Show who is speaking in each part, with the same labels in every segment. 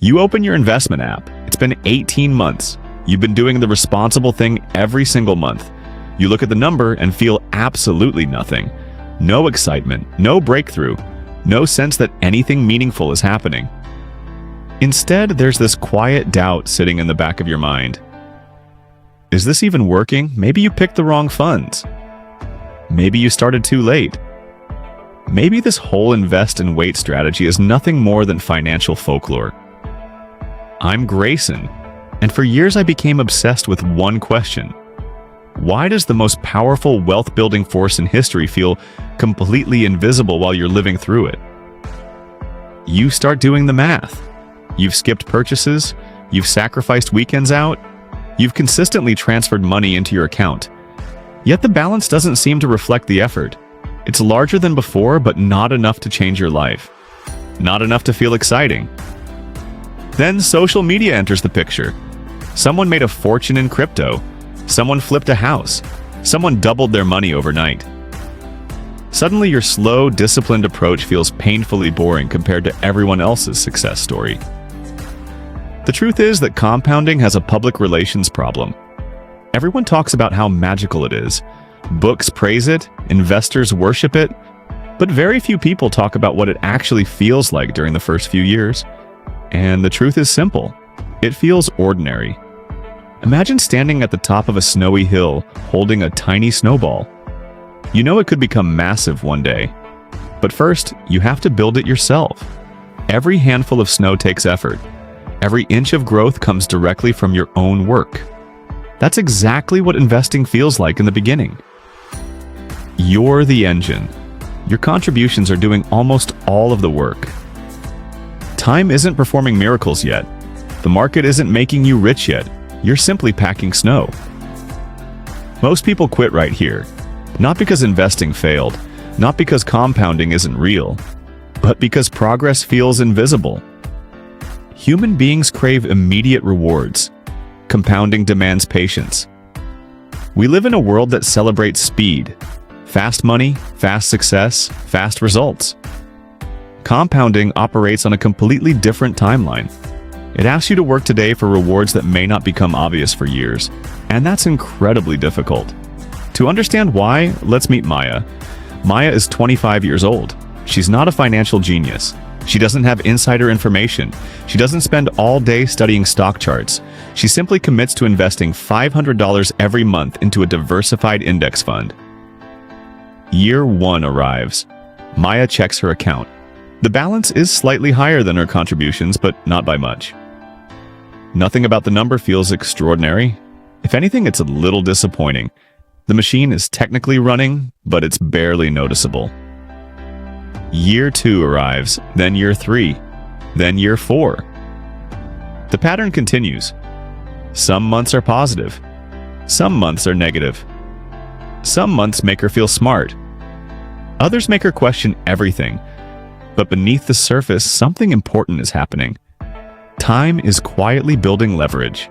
Speaker 1: You open your investment app. It's been 18 months. You've been doing the responsible thing every single month. You look at the number and feel absolutely nothing. No excitement, no breakthrough, no sense that anything meaningful is happening. Instead, there's this quiet doubt sitting in the back of your mind. Is this even working? Maybe you picked the wrong funds. Maybe you started too late. Maybe this whole invest and wait strategy is nothing more than financial folklore. I'm Grayson, and for years I became obsessed with one question. Why does the most powerful wealth-building force in history feel completely invisible while you're living through it? You start doing the math. You've skipped purchases, you've sacrificed weekends out, you've consistently transferred money into your account. Yet the balance doesn't seem to reflect the effort. It's larger than before, but not enough to change your life. Not enough to feel exciting. Then social media enters the picture. Someone made a fortune in crypto. Someone flipped a house. Someone doubled their money overnight. Suddenly, your slow, disciplined approach feels painfully boring compared to everyone else's success story. The truth is that compounding has a public relations problem. Everyone talks about how magical it is. Books praise it, investors worship it, but very few people talk about what it actually feels like during the first few years. And the truth is simple. It feels ordinary. Imagine standing at the top of a snowy hill holding a tiny snowball. You know it could become massive one day. But first, you have to build it yourself. Every handful of snow takes effort. Every inch of growth comes directly from your own work. That's exactly what investing feels like in the beginning. You're the engine. Your contributions are doing almost all of the work. Time isn't performing miracles yet. The market isn't making you rich yet. You're simply packing snow. Most people quit right here. Not because investing failed, not because compounding isn't real, but because progress feels invisible. Human beings crave immediate rewards. Compounding demands patience. We live in a world that celebrates speed. Fast money, fast success, fast results. Compounding operates on a completely different timeline. It asks you to work today for rewards that may not become obvious for years, and that's incredibly difficult. To understand why, let's meet Maya. Maya is 25 years old. She's not a financial genius. She doesn't have insider information. She doesn't spend all day studying stock charts. She simply commits to investing $500 every month into a diversified index fund. Year 1 arrives. Maya checks her account. The balance is slightly higher than her contributions, but not by much. Nothing about the number feels extraordinary. If anything, it's a little disappointing. The machine is technically running, but it's barely noticeable. Year 2 arrives, then year 3, then year 4. The pattern continues. Some months are positive. Some months are negative. Some months make her feel smart. Others make her question everything. But beneath the surface, something important is happening. Time is quietly building leverage.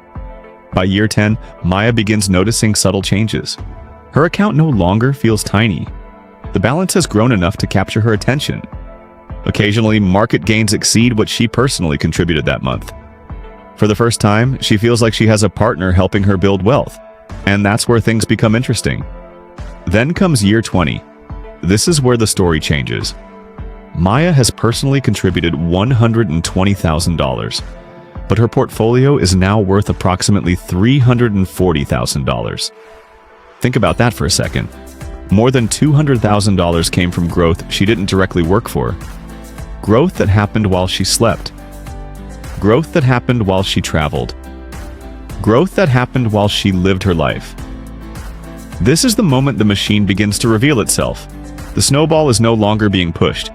Speaker 1: By year 10, Maya begins noticing subtle changes. Her account no longer feels tiny. The balance has grown enough to capture her attention. Occasionally, market gains exceed what she personally contributed that month. For the first time, she feels like she has a partner helping her build wealth. And that's where things become interesting. Then comes year 20. This is where the story changes. Maya has personally contributed $120,000, but her portfolio is now worth approximately $340,000. Think about that for a second. More than $200,000 came from growth she didn't directly work for. Growth that happened while she slept. Growth that happened while she traveled. Growth that happened while she lived her life. This is the moment the machine begins to reveal itself. The snowball is no longer being pushed.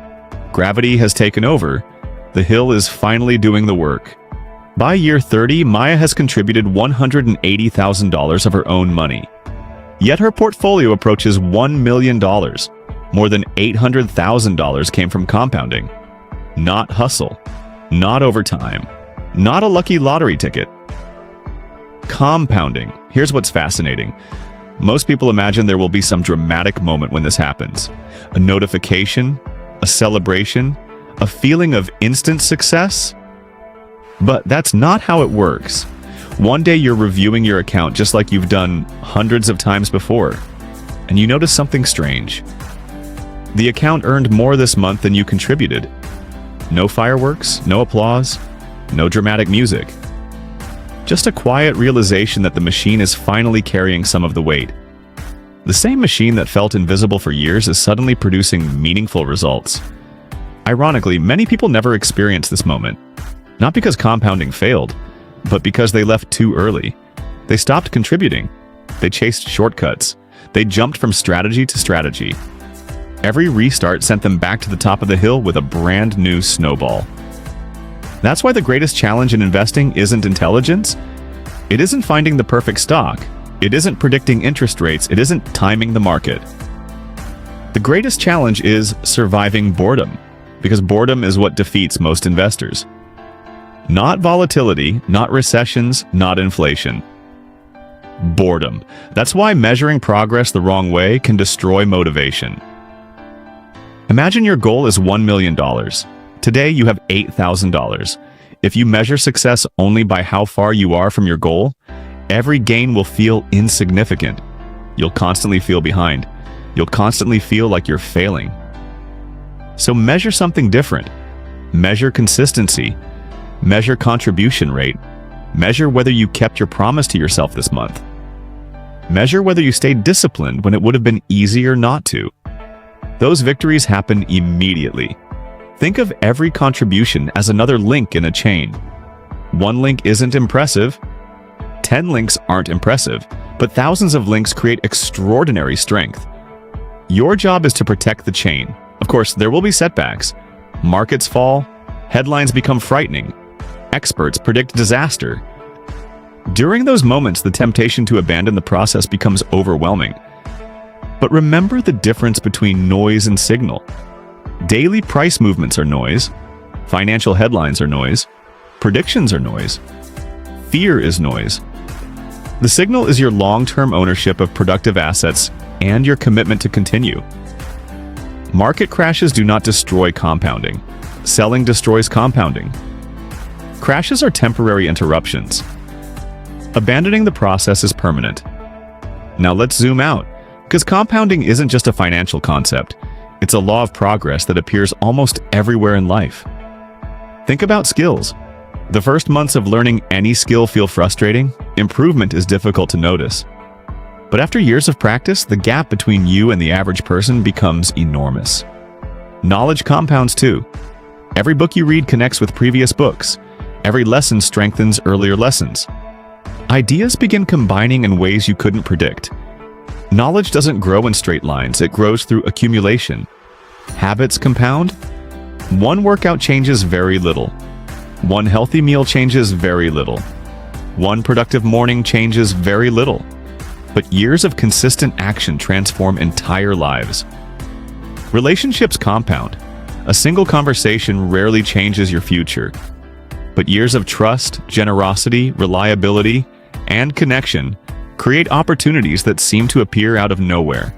Speaker 1: Gravity has taken over. The hill is finally doing the work. By year 30, Maya has contributed $180,000 of her own money. Yet her portfolio approaches $1 million. More than $800,000 came from compounding. Not hustle. Not overtime. Not a lucky lottery ticket. Compounding. Here's what's fascinating. Most people imagine there will be some dramatic moment when this happens. A notification, a celebration, a feeling of instant success. But that's not how it works. One day you're reviewing your account just like you've done hundreds of times before, and you notice something strange. The account earned more this month than you contributed. No fireworks, no applause, no dramatic music. Just a quiet realization that the machine is finally carrying some of the weight. The same machine that felt invisible for years is suddenly producing meaningful results. Ironically, many people never experience this moment. Not because compounding failed, but because they left too early. They stopped contributing. They chased shortcuts. They jumped from strategy to strategy. Every restart sent them back to the top of the hill with a brand new snowball. That's why the greatest challenge in investing isn't intelligence. It isn't finding the perfect stock. It isn't predicting interest rates. It isn't timing the market. The greatest challenge is surviving boredom, because boredom is what defeats most investors. Not volatility, not recessions, not inflation. Boredom. That's why measuring progress the wrong way can destroy motivation. Imagine your goal is $1 million. Today you have $8,000. If you measure success only by how far you are from your goal, every gain will feel insignificant. You'll constantly feel behind. You'll constantly feel like you're failing. So measure something different. Measure consistency. Measure contribution rate. Measure whether you kept your promise to yourself this month. Measure whether you stayed disciplined when it would have been easier not to. Those victories happen immediately. Think of every contribution as another link in a chain. One link isn't impressive. 10 links aren't impressive, but thousands of links create extraordinary strength. Your job is to protect the chain. Of course, there will be setbacks. Markets fall. Headlines become frightening. Experts predict disaster. During those moments, the temptation to abandon the process becomes overwhelming. But remember the difference between noise and signal. Daily price movements are noise. Financial headlines are noise. Predictions are noise. Fear is noise. The signal is your long-term ownership of productive assets and your commitment to continue. Market crashes do not destroy compounding. Selling destroys compounding. Crashes are temporary interruptions. Abandoning the process is permanent. Now let's zoom out, because compounding isn't just a financial concept. It's a law of progress that appears almost everywhere in life. Think about skills. The first months of learning any skill feel frustrating. Improvement is difficult to notice. But after years of practice, the gap between you and the average person becomes enormous. Knowledge compounds too. Every book you read connects with previous books. Every lesson strengthens earlier lessons. Ideas begin combining in ways you couldn't predict. Knowledge doesn't grow in straight lines, it grows through accumulation. Habits compound. One workout changes very little. One healthy meal changes very little. One productive morning changes very little. But years of consistent action transform entire lives. Relationships compound. A single conversation rarely changes your future. But years of trust, generosity, reliability, and connection create opportunities that seem to appear out of nowhere.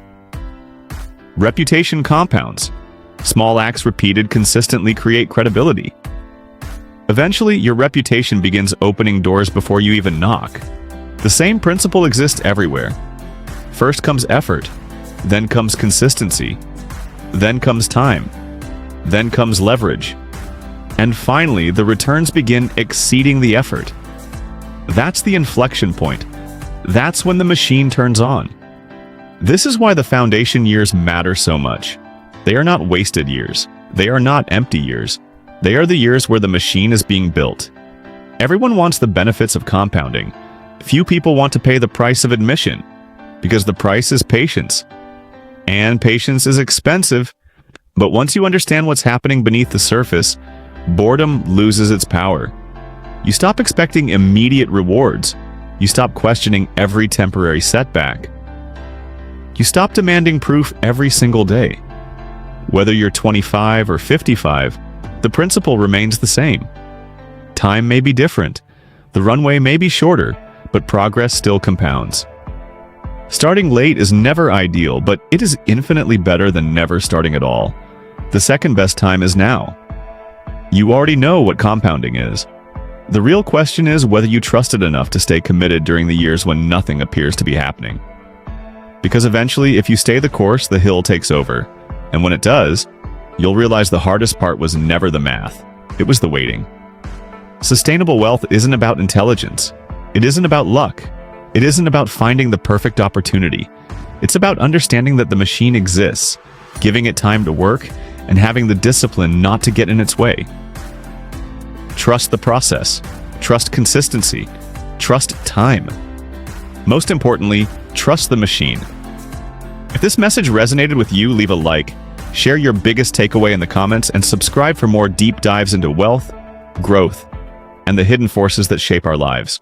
Speaker 1: Reputation compounds. Small acts repeated consistently create credibility. Eventually, your reputation begins opening doors before you even knock. The same principle exists everywhere. First comes effort, then comes consistency, then comes time, then comes leverage, and finally, the returns begin exceeding the effort. That's the inflection point. That's when the machine turns on. This is why the foundation years matter so much. They are not wasted years. They are not empty years. They are the years where the machine is being built. Everyone wants the benefits of compounding. Few people want to pay the price of admission, because the price is patience. And patience is expensive. But once you understand what's happening beneath the surface, boredom loses its power. You stop expecting immediate rewards. You stop questioning every temporary setback. You stop demanding proof every single day. Whether you're 25 or 55, the principle remains the same. Time may be different. The runway may be shorter, but progress still compounds. Starting late is never ideal, but it is infinitely better than never starting at all. The second best time is now. You already know what compounding is. The real question is whether you trusted enough to stay committed during the years when nothing appears to be happening. Because eventually, if you stay the course, the hill takes over. And when it does, you'll realize the hardest part was never the math. It was the waiting. Sustainable wealth isn't about intelligence. It isn't about luck. It isn't about finding the perfect opportunity. It's about understanding that the machine exists, giving it time to work, and having the discipline not to get in its way. Trust the process. Trust consistency. Trust time. Most importantly, trust the machine. If this message resonated with you, leave a like, share your biggest takeaway in the comments, and subscribe for more deep dives into wealth, growth, and the hidden forces that shape our lives.